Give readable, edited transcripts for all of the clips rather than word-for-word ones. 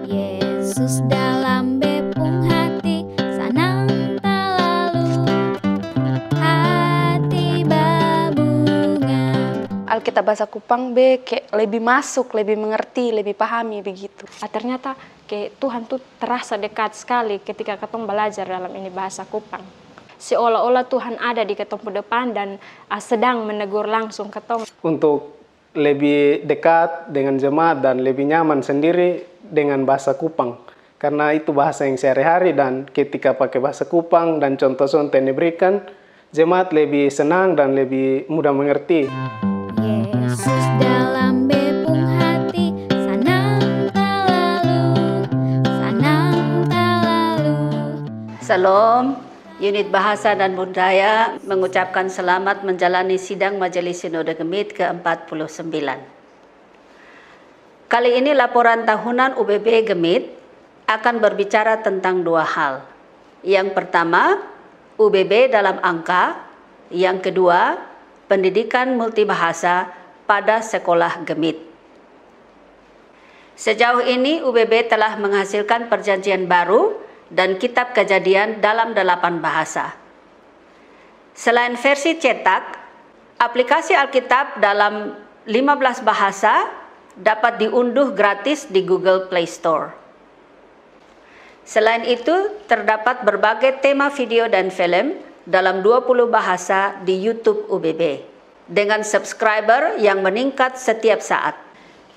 Yesus dalam bepung hati, sanang tak lalu hati berbunga. Alkitab bahasa Kupang kayak lebih masuk, lebih mengerti, lebih pahami begitu. Ternyata kayak Tuhan tuh terasa dekat sekali ketika ketong belajar dalam ini bahasa Kupang. Seolah-olah Tuhan ada di ketong depan dan sedang menegur langsung ketong. Untuk lebih dekat dengan jemaat dan lebih nyaman sendiri dengan bahasa Kupang. Karena itu bahasa yang sehari-hari dan ketika pakai bahasa Kupang dan contoh-contoh yang diberikan, jemaat lebih senang dan lebih mudah mengerti. Yesus dalam bepung hati, sanang tak lalu, sanang tak lalu. Salam, unit bahasa dan budaya mengucapkan selamat menjalani sidang Majelis Sinode Gemit ke-49. Kali ini laporan tahunan UBB Gemit akan berbicara tentang dua hal. Yang pertama, UBB dalam angka. Yang kedua, pendidikan multibahasa pada sekolah Gemit. Sejauh ini UBB telah menghasilkan perjanjian baru dan kitab kejadian dalam 8 bahasa. Selain versi cetak, aplikasi Alkitab dalam 15 bahasa dapat diunduh gratis di Google Play Store. Selain itu, terdapat berbagai tema video dan film dalam 20 bahasa di YouTube UBB dengan subscriber yang meningkat setiap saat.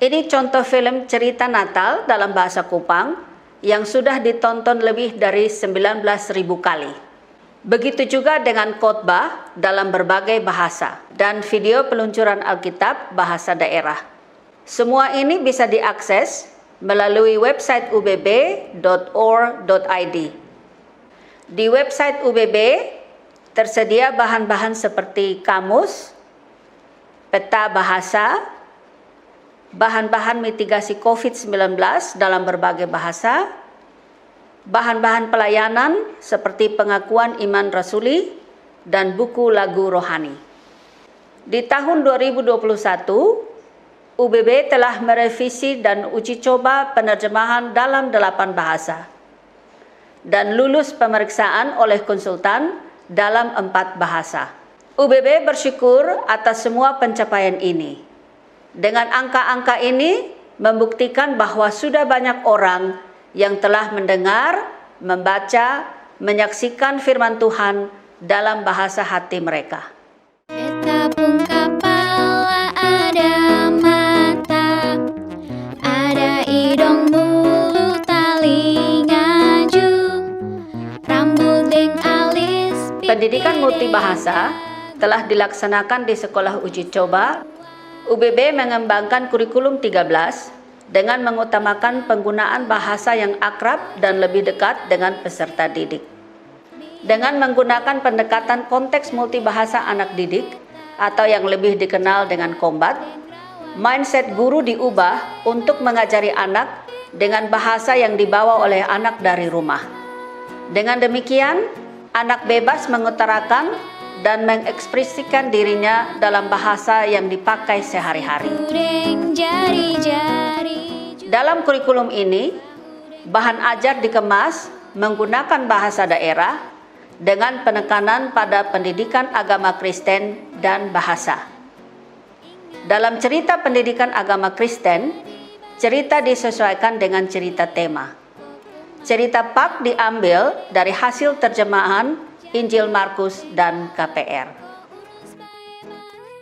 Ini contoh film cerita Natal dalam bahasa Kupang yang sudah ditonton lebih dari 19.000 kali. Begitu juga dengan khotbah dalam berbagai bahasa dan video peluncuran Alkitab bahasa daerah. Semua ini bisa diakses melalui website ubb.or.id. Di website UBB tersedia bahan-bahan seperti kamus, peta bahasa, bahan-bahan mitigasi COVID-19 dalam berbagai bahasa, bahan-bahan pelayanan seperti pengakuan iman rasuli, dan buku lagu rohani. Di tahun 2021, UBB telah merevisi dan uji coba penerjemahan dalam 8 bahasa dan lulus pemeriksaan oleh konsultan dalam 4 bahasa. UBB bersyukur atas semua pencapaian ini. Dengan angka-angka ini membuktikan bahwa sudah banyak orang yang telah mendengar, membaca, menyaksikan firman Tuhan dalam bahasa hati mereka. Betapung kepala ada mata, ada hidung, mulut, telinga, rambut, deng, alis, Pendidikan multibahasa telah dilaksanakan di sekolah uji coba. UBB mengembangkan kurikulum 13 dengan mengutamakan penggunaan bahasa yang akrab dan lebih dekat dengan peserta didik. Dengan menggunakan pendekatan konteks multibahasa anak didik atau yang lebih dikenal dengan KOMBAT, mindset guru diubah untuk mengajari anak dengan bahasa yang dibawa oleh anak dari rumah. Dengan demikian, anak bebas mengutarakan dan mengekspresikan dirinya dalam bahasa yang dipakai sehari-hari. Dalam kurikulum ini, bahan ajar dikemas menggunakan bahasa daerah dengan penekanan pada pendidikan agama Kristen dan bahasa. Dalam cerita pendidikan agama Kristen, cerita disesuaikan dengan cerita tema. Cerita Pak diambil dari hasil terjemahan Injil Markus dan KPR.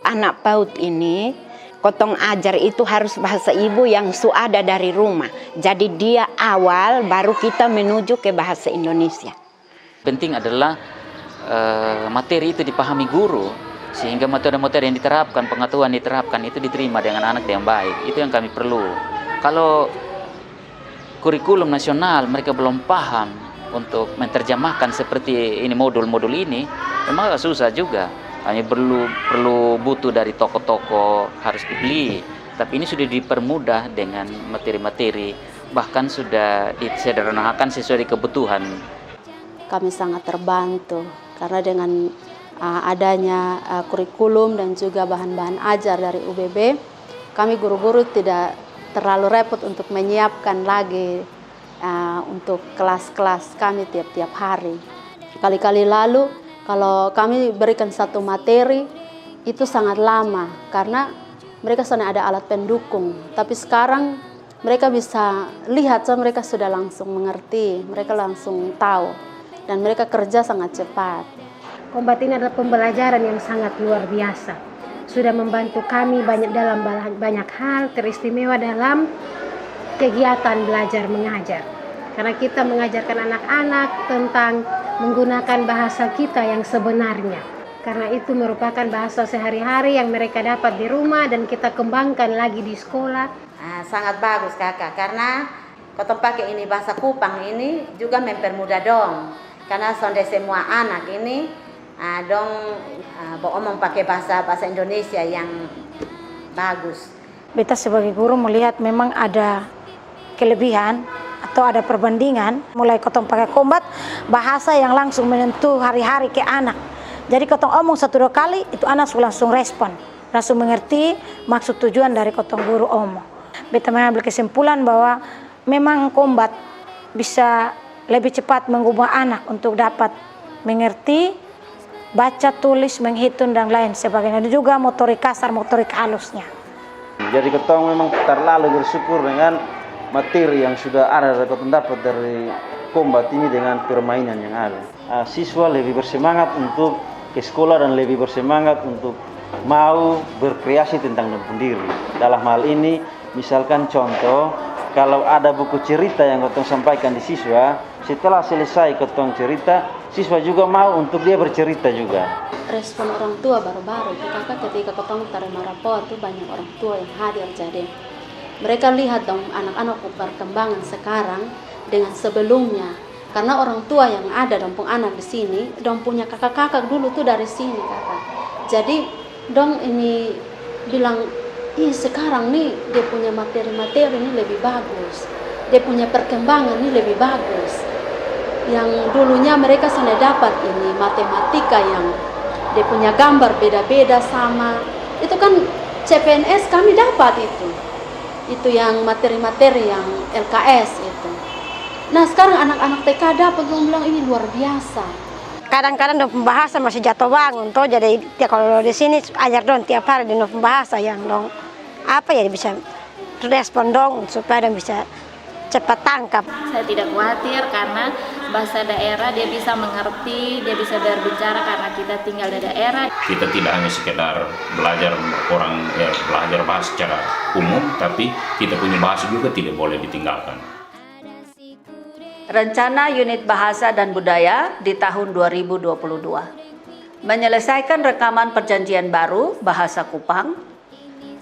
Anak PAUD ini, kotong ajar itu harus bahasa ibu yang suada dari rumah. Jadi dia awal baru kita menuju ke bahasa Indonesia. Penting adalah materi itu dipahami guru, sehingga materi-materi yang diterapkan, pengetahuan diterapkan itu diterima dengan anak yang baik. Itu yang kami perlu. Kalau kurikulum nasional mereka belum paham untuk menerjemahkan seperti ini modul-modul ini, memang agak susah juga. Hanya perlu butuh dari toko-toko, harus dibeli. Tapi ini sudah dipermudah dengan materi-materi, bahkan sudah disederhanakan sesuai kebutuhan. Kami sangat terbantu karena dengan adanya kurikulum dan juga bahan-bahan ajar dari UBB, kami guru-guru tidak terlalu repot untuk menyiapkan lagi untuk kelas-kelas kami tiap-tiap hari. Kali-kali lalu kalau kami berikan satu materi itu sangat lama karena mereka sana ada alat pendukung. Tapi sekarang mereka bisa lihat, so mereka sudah langsung mengerti, mereka langsung tahu dan mereka kerja sangat cepat. Kombat ini adalah pembelajaran yang sangat luar biasa. Sudah membantu kami dalam banyak hal, teristimewa dalam kegiatan belajar mengajar. Karena kita mengajarkan anak-anak tentang menggunakan bahasa kita yang sebenarnya. Karena itu merupakan bahasa sehari-hari yang mereka dapat di rumah dan kita kembangkan lagi di sekolah. Sangat bagus kakak, karena kalau pakai ini bahasa Kupang ini juga mempermudah dong. Karena sonde semua anak ini dong omong pakai bahasa Indonesia yang bagus. Beta sebagai guru melihat memang ada kelebihan atau ada perbandingan mulai kotong pakai kombat, bahasa yang langsung menyentuh hari-hari ke anak. Jadi kotong omong 1-2 kali itu anak langsung respon, langsung mengerti maksud tujuan dari kotong guru omong. Beta mengambil kesimpulan bahwa memang kombat bisa lebih cepat mengubah anak untuk dapat mengerti, baca, tulis, menghitung dan lain sebagainya. Dan juga motorik kasar, motorik halusnya. Jadi kotong memang terlalu bersyukur dengan materi yang sudah ada dari kotong dapat dari kombat ini dengan permainan yang ada. Siswa lebih bersemangat untuk ke sekolah dan lebih bersemangat untuk mau berkreasi tentang diri. Dalam hal ini, misalkan contoh, kalau ada buku cerita yang kotong sampaikan di siswa, setelah selesai kotong cerita, siswa juga mau untuk dia bercerita juga. Respon orang tua baru-baru itu kakak ketika kotong terima rapor itu banyak orang tua yang hadir. Jadi mereka lihat dong anak-anak perkembangan sekarang dengan sebelumnya. Karena orang tua yang ada dong anak di sini, dong punya kakak-kakak dulu tuh dari sini kakak. Jadi dong ini bilang, ih sekarang nih dia punya materi-materi ini lebih bagus. Dia punya perkembangan ini lebih bagus. Yang dulunya mereka sudah dapat ini matematika yang dia punya gambar beda-beda sama. Itu kan CPNS kami dapat itu. Itu yang materi-materi yang LKS itu. Nah sekarang anak-anak TK dapat, bilang ini luar biasa. Kadang-kadang dong pembahasan masih jatuh bangun tuh, jadi ya kalau di sini ajar dong tiap hari di pembahasan yang dong apa ya bisa respon dong supaya dong bisa cepat tangkap. Saya tidak khawatir karena bahasa daerah dia bisa mengerti, dia bisa berbicara karena kita tinggal di daerah. Kita tidak hanya sekedar belajar belajar bahasa secara umum, tapi kita punya bahasa juga tidak boleh ditinggalkan. Rencana Unit Bahasa dan Budaya di tahun 2022 menyelesaikan rekaman perjanjian baru Bahasa Kupang,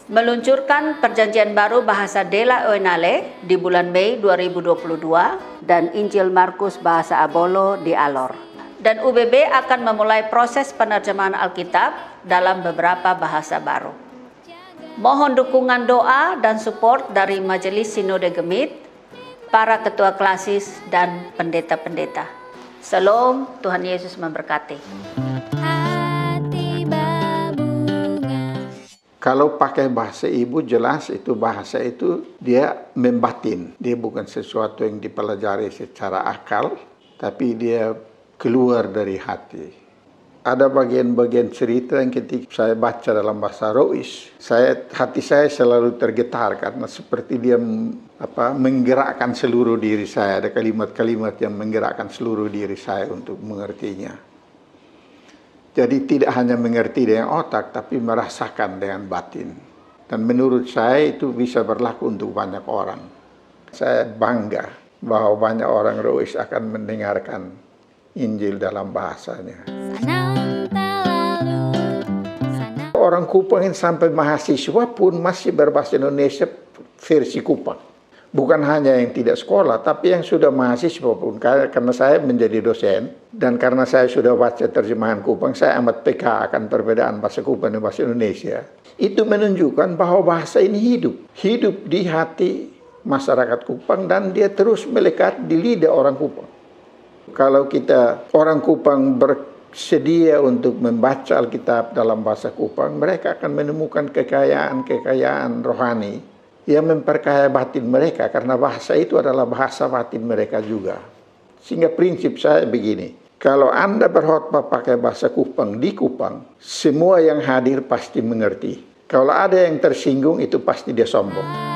meluncurkan perjanjian baru Bahasa Dela Oenale di bulan Mei 2022 dan Injil Markus Bahasa Abolo di Alor. Dan UBB akan memulai proses penerjemahan Alkitab dalam beberapa bahasa baru. Mohon dukungan doa dan support dari Majelis Sinode Gemit, para ketua klasis dan pendeta-pendeta. Shalom, Tuhan Yesus memberkati. Kalau pakai bahasa ibu jelas itu bahasa itu dia membatin. Dia bukan sesuatu yang dipelajari secara akal, tapi dia keluar dari hati. Ada bagian-bagian cerita yang ketika saya baca dalam bahasa Rois, hati saya selalu tergetar karena seperti dia menggerakkan seluruh diri saya. Ada kalimat-kalimat yang menggerakkan seluruh diri saya untuk mengertinya. Jadi tidak hanya mengerti dengan otak, tapi merasakan dengan batin. Dan menurut saya itu bisa berlaku untuk banyak orang. Saya bangga bahwa banyak orang Rois akan mendengarkan Injil dalam bahasanya. Orang Kupang sampai mahasiswa pun masih berbahasa Indonesia versi Kupang. Bukan hanya yang tidak sekolah, tapi yang sudah mahasiswa pun. Karena saya menjadi dosen, dan karena saya sudah baca terjemahan Kupang, saya amat peka akan perbedaan bahasa Kupang dan bahasa Indonesia. Itu menunjukkan bahwa bahasa ini hidup. Hidup di hati masyarakat Kupang, dan dia terus melekat di lidah orang Kupang. Kalau kita orang Kupang bersedia untuk membaca Alkitab dalam bahasa Kupang, mereka akan menemukan kekayaan-kekayaan rohani yang memperkaya batin mereka, karena bahasa itu adalah bahasa batin mereka juga. Sehingga prinsip saya begini, kalau Anda berkhotbah pakai bahasa Kupang di Kupang, semua yang hadir pasti mengerti. Kalau ada yang tersinggung, itu pasti dia sombong.